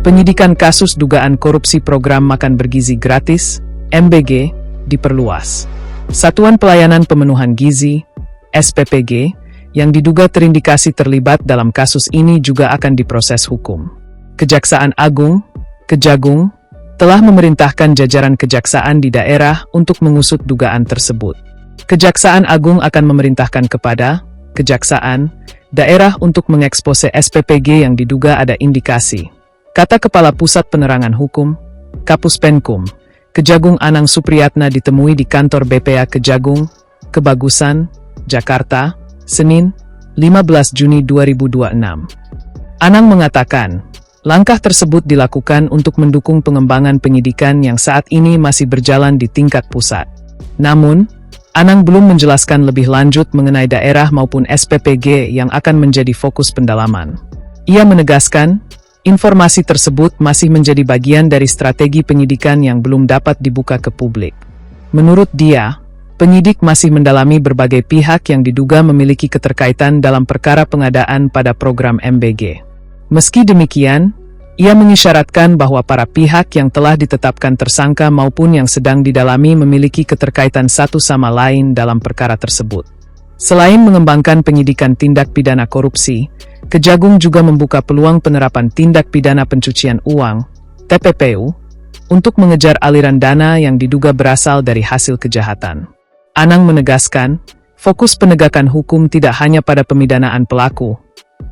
Penyidikan kasus dugaan korupsi program makan bergizi gratis, MBG, diperluas. Satuan Pelayanan Pemenuhan Gizi, SPPG, yang diduga terindikasi terlibat dalam kasus ini juga akan diproses hukum. Kejaksaan Agung, Kejagung, telah memerintahkan jajaran kejaksaan di daerah untuk mengusut dugaan tersebut. Kejaksaan Agung akan memerintahkan kepada kejaksaan daerah untuk mengekspose SPPG yang diduga ada indikasi. Kata Kepala Pusat Penerangan Hukum, Kapus Penkum, Kejagung Anang Supriyatna ditemui di kantor BPA Kejagung, Kebagusan, Jakarta, Senin, 15 Juni 2026. Anang mengatakan, langkah tersebut dilakukan untuk mendukung pengembangan penyidikan yang saat ini masih berjalan di tingkat pusat. Namun, Anang belum menjelaskan lebih lanjut mengenai daerah maupun SPPG yang akan menjadi fokus pendalaman. Ia menegaskan, informasi tersebut masih menjadi bagian dari strategi penyidikan yang belum dapat dibuka ke publik. Menurut dia, penyidik masih mendalami berbagai pihak yang diduga memiliki keterkaitan dalam perkara pengadaan pada program MBG. Meski demikian, ia mengisyaratkan bahwa para pihak yang telah ditetapkan tersangka maupun yang sedang didalami memiliki keterkaitan satu sama lain dalam perkara tersebut. Selain mengembangkan penyidikan tindak pidana korupsi, Kejagung juga membuka peluang penerapan tindak pidana pencucian uang, TPPU, untuk mengejar aliran dana yang diduga berasal dari hasil kejahatan. Anang menegaskan, fokus penegakan hukum tidak hanya pada pemidanaan pelaku,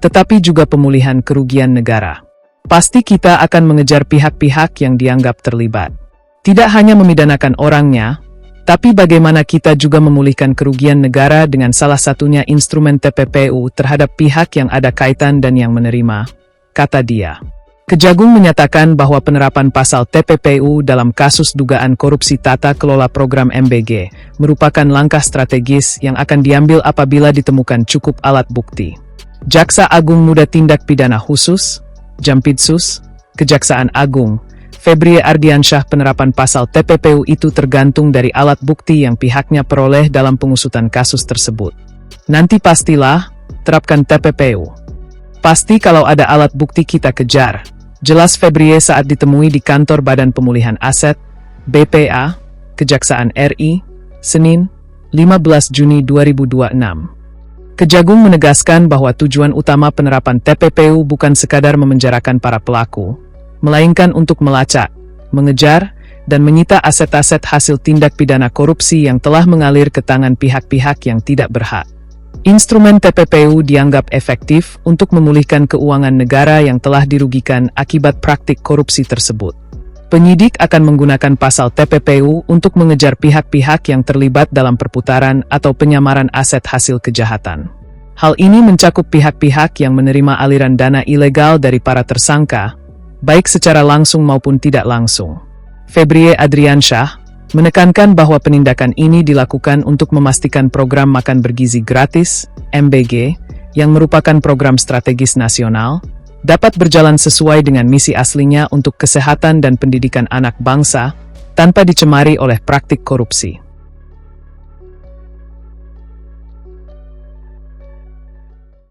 tetapi juga pemulihan kerugian negara. Pasti kita akan mengejar pihak-pihak yang dianggap terlibat. Tidak hanya memidanakan orangnya, tapi bagaimana kita juga memulihkan kerugian negara dengan salah satunya instrumen TPPU terhadap pihak yang ada kaitan dan yang menerima, kata dia. Kejagung menyatakan bahwa penerapan pasal TPPU dalam kasus dugaan korupsi tata kelola program MBG merupakan langkah strategis yang akan diambil apabila ditemukan cukup alat bukti. Jaksa Agung Muda Tindak Pidana Khusus, Jampitsus, Kejaksaan Agung, Febrie Ardiansyah penerapan pasal TPPU itu tergantung dari alat bukti yang pihaknya peroleh dalam pengusutan kasus tersebut. Nanti pastilah, terapkan TPPU. Pasti kalau ada alat bukti kita kejar. Jelas Febrie saat ditemui di kantor Badan Pemulihan Aset, BPA, Kejaksaan RI, Senin, 15 Juni 2026. Kejagung menegaskan bahwa tujuan utama penerapan TPPU bukan sekadar memenjarakan para pelaku, melainkan untuk melacak, mengejar, dan menyita aset-aset hasil tindak pidana korupsi yang telah mengalir ke tangan pihak-pihak yang tidak berhak. Instrumen TPPU dianggap efektif untuk memulihkan keuangan negara yang telah dirugikan akibat praktik korupsi tersebut. Penyidik akan menggunakan pasal TPPU untuk mengejar pihak-pihak yang terlibat dalam perputaran atau penyamaran aset hasil kejahatan. Hal ini mencakup pihak-pihak yang menerima aliran dana ilegal dari para tersangka, baik secara langsung maupun tidak langsung. Febrie Ardiansyah menekankan bahwa penindakan ini dilakukan untuk memastikan program makan bergizi gratis, MBG, yang merupakan program strategis nasional, dapat berjalan sesuai dengan misi aslinya untuk kesehatan dan pendidikan anak bangsa, tanpa dicemari oleh praktik korupsi.